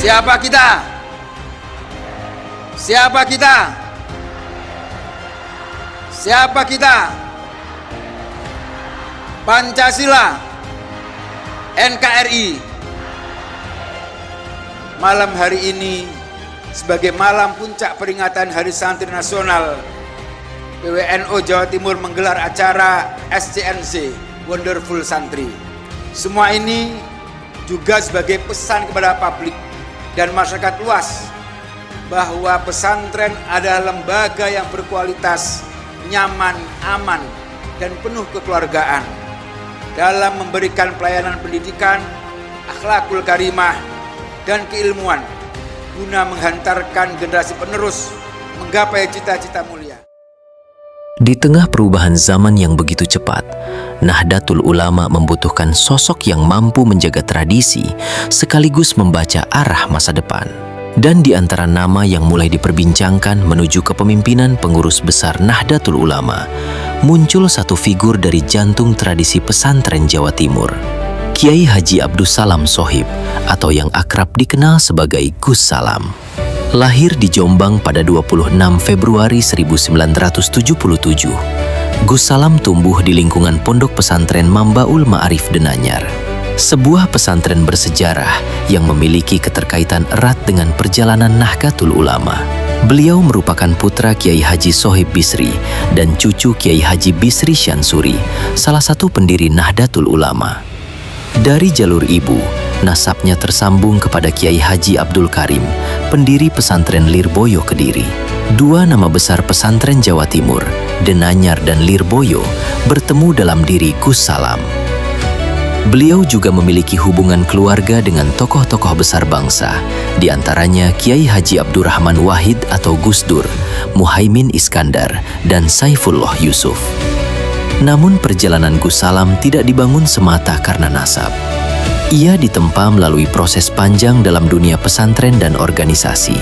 Siapa kita? Siapa kita? Siapa kita? Pancasila, NKRI. Malam hari ini sebagai malam puncak peringatan Hari Santri Nasional, PWNU Jawa Timur menggelar acara SCNC Wonderful Santri. Semua ini juga sebagai pesan kepada publik dan masyarakat luas bahwa pesantren adalah lembaga yang berkualitas, nyaman, aman, dan penuh kekeluargaan dalam memberikan pelayanan pendidikan, akhlakul karimah, dan keilmuan guna menghantarkan generasi penerus menggapai cita-cita mulia. Di tengah perubahan zaman yang begitu cepat, Nahdlatul Ulama membutuhkan sosok yang mampu menjaga tradisi sekaligus membaca arah masa depan. Dan di antara nama yang mulai diperbincangkan menuju kepemimpinan pengurus besar Nahdlatul Ulama, muncul satu figur dari jantung tradisi pesantren Jawa Timur, Kiai Haji Abdus Salam Shohib, atau yang akrab dikenal sebagai Gus Salam. Lahir di Jombang pada 26 Februari 1977, Gus Salam tumbuh di lingkungan pondok pesantren Mambaul Ma'arif Denanyar, sebuah pesantren bersejarah yang memiliki keterkaitan erat dengan perjalanan Nahdlatul Ulama. Beliau merupakan putra Kiai Haji Shohib Bisri dan cucu Kiai Haji Bisri Syansuri, salah satu pendiri Nahdlatul Ulama. Dari jalur ibu, nasabnya tersambung kepada Kiai Haji Abdul Karim, pendiri pesantren Lirboyo Kediri. Dua nama besar pesantren Jawa Timur, Denanyar dan Lirboyo, bertemu dalam diri Gus Salam. Beliau juga memiliki hubungan keluarga dengan tokoh-tokoh besar bangsa, di antaranya Kiai Haji Abdurrahman Wahid atau Gus Dur, Muhaimin Iskandar, dan Saifullah Yusuf. Namun perjalanan Gus Salam tidak dibangun semata karena nasab. Ia ditempa melalui proses panjang dalam dunia pesantren dan organisasi.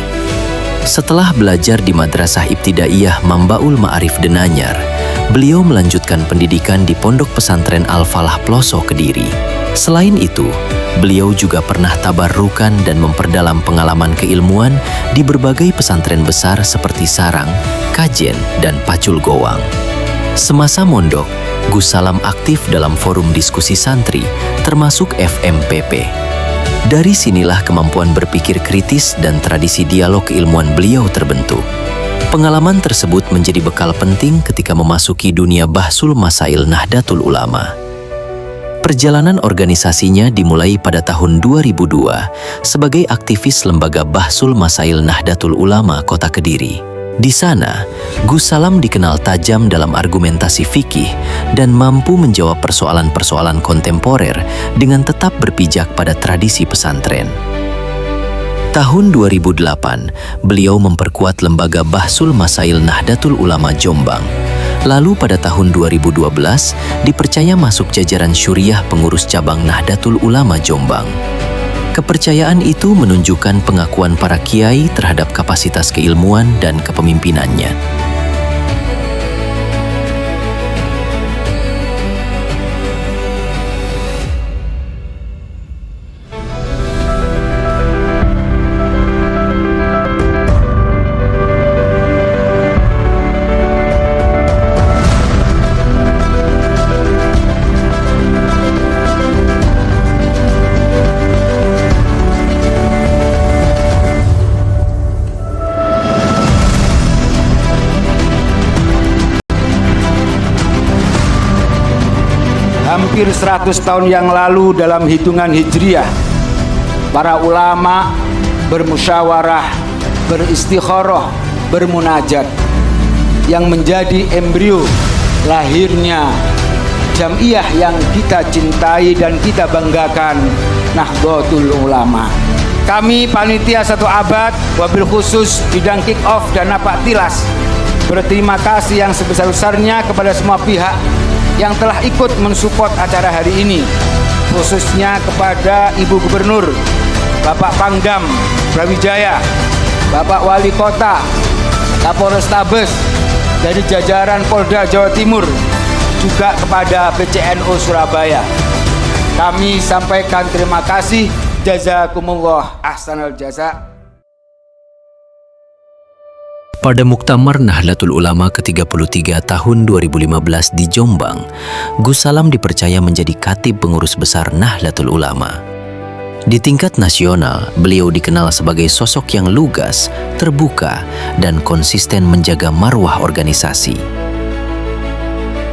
Setelah belajar di Madrasah Ibtidaiyah Mambaul Ma'arif Denanyar, beliau melanjutkan pendidikan di Pondok Pesantren Al-Falah Ploso Kediri. Selain itu, beliau juga pernah tabarrukan dan memperdalam pengalaman keilmuan di berbagai pesantren besar seperti Sarang, Kajen, dan Pacul Gowang. Semasa mondok, Gus Salam aktif dalam forum diskusi santri, termasuk FMPP. Dari sinilah kemampuan berpikir kritis dan tradisi dialog keilmuan beliau terbentuk. Pengalaman tersebut menjadi bekal penting ketika memasuki dunia Bahsul Masail Nahdlatul Ulama. Perjalanan organisasinya dimulai pada tahun 2002 sebagai aktivis lembaga Bahsul Masail Nahdlatul Ulama Kota Kediri. Di sana, Gus Salam dikenal tajam dalam argumentasi fikih dan mampu menjawab persoalan-persoalan kontemporer dengan tetap berpijak pada tradisi pesantren. Tahun 2008, beliau memperkuat lembaga Bahsul Masail Nahdlatul Ulama Jombang. Lalu pada tahun 2012, dipercaya masuk jajaran syuriah pengurus cabang Nahdlatul Ulama Jombang. Kepercayaan itu menunjukkan pengakuan para kiai terhadap kapasitas keilmuan dan kepemimpinannya. Hampir 100 tahun yang lalu dalam hitungan Hijriah, para ulama bermusyawarah, beristikharah, bermunajat yang menjadi embrio lahirnya jamiah yang kita cintai dan kita banggakan, Nahdlatul Ulama. Kami panitia 1 abad, wabil khusus bidang kick off dan napak tilas, berterima kasih yang sebesar-besarnya kepada semua pihak yang telah ikut mensupport acara hari ini, khususnya kepada Ibu Gubernur, Bapak Pangdam Brawijaya, Bapak Wali Kota, Kapolrestabes, dari jajaran Polda Jawa Timur, juga kepada PCNU Surabaya. Kami sampaikan terima kasih Jazakumullah ahsanal jaza. Pada Muktamar Nahdlatul Ulama ke-33 tahun 2015 di Jombang, Gus Salam dipercaya menjadi Khatib Pengurus Besar Nahdlatul Ulama. Di tingkat nasional, beliau dikenal sebagai sosok yang lugas, terbuka, dan konsisten menjaga marwah organisasi.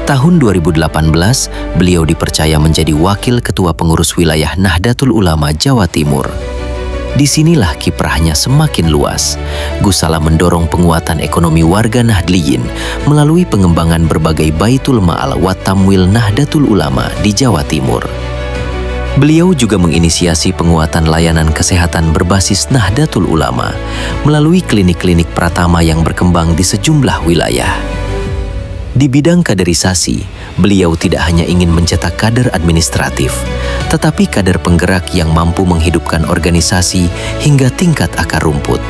Tahun 2018, beliau dipercaya menjadi Wakil Ketua Pengurus Wilayah Nahdlatul Ulama Jawa Timur. Disinilah kiprahnya semakin luas. Gus Salam mendorong penguatan ekonomi warga Nahdliyin melalui pengembangan berbagai Baitul Ma'al wa Tamwil Nahdlatul Ulama di Jawa Timur. Beliau juga menginisiasi penguatan layanan kesehatan berbasis Nahdlatul Ulama melalui klinik-klinik Pratama yang berkembang di sejumlah wilayah. Di bidang kaderisasi, beliau tidak hanya ingin mencetak kader administratif, tetapi kader penggerak yang mampu menghidupkan organisasi hingga tingkat akar rumput.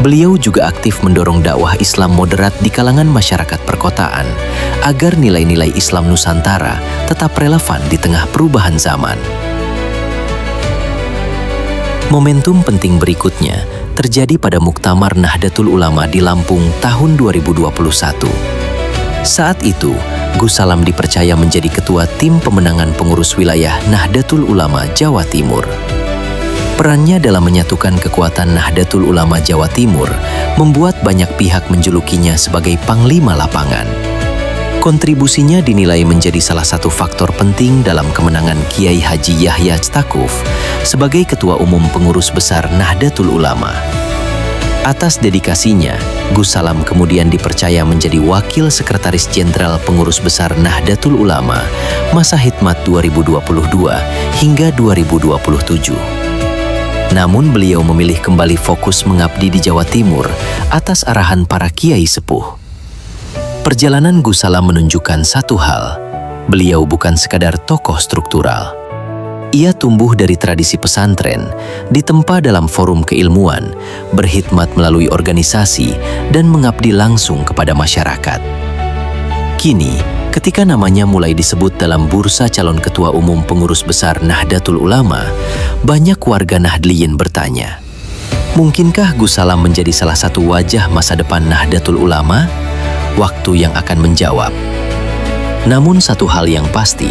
Beliau juga aktif mendorong dakwah Islam moderat di kalangan masyarakat perkotaan agar nilai-nilai Islam Nusantara tetap relevan di tengah perubahan zaman. Momentum penting berikutnya terjadi pada Muktamar Nahdlatul Ulama di Lampung tahun 2021. Saat itu, Gus Salam dipercaya menjadi ketua tim pemenangan pengurus wilayah Nahdlatul Ulama Jawa Timur. Perannya dalam menyatukan kekuatan Nahdlatul Ulama Jawa Timur membuat banyak pihak menjulukinya sebagai Panglima Lapangan. Kontribusinya dinilai menjadi salah satu faktor penting dalam kemenangan Kiai Haji Yahya Stakuf sebagai Ketua Umum Pengurus Besar Nahdlatul Ulama. Atas dedikasinya, Gus Salam kemudian dipercaya menjadi Wakil Sekretaris Jenderal Pengurus Besar Nahdlatul Ulama masa khidmat 2022 hingga 2027. Namun beliau memilih kembali fokus mengabdi di Jawa Timur atas arahan para kiai sepuh. Perjalanan Gus Salam menunjukkan satu hal, beliau bukan sekadar tokoh struktural. Ia tumbuh dari tradisi pesantren, ditempa dalam forum keilmuan, berkhidmat melalui organisasi, dan mengabdi langsung kepada masyarakat. Kini, ketika namanya mulai disebut dalam bursa calon ketua umum pengurus besar Nahdlatul Ulama, banyak warga Nahdliyin bertanya, mungkinkah Gus Salam menjadi salah satu wajah masa depan Nahdlatul Ulama? Waktu yang akan menjawab. Namun satu hal yang pasti,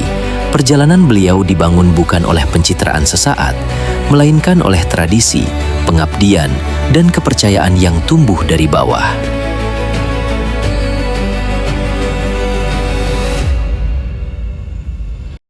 perjalanan beliau dibangun bukan oleh pencitraan sesaat, melainkan oleh tradisi, pengabdian, dan kepercayaan yang tumbuh dari bawah.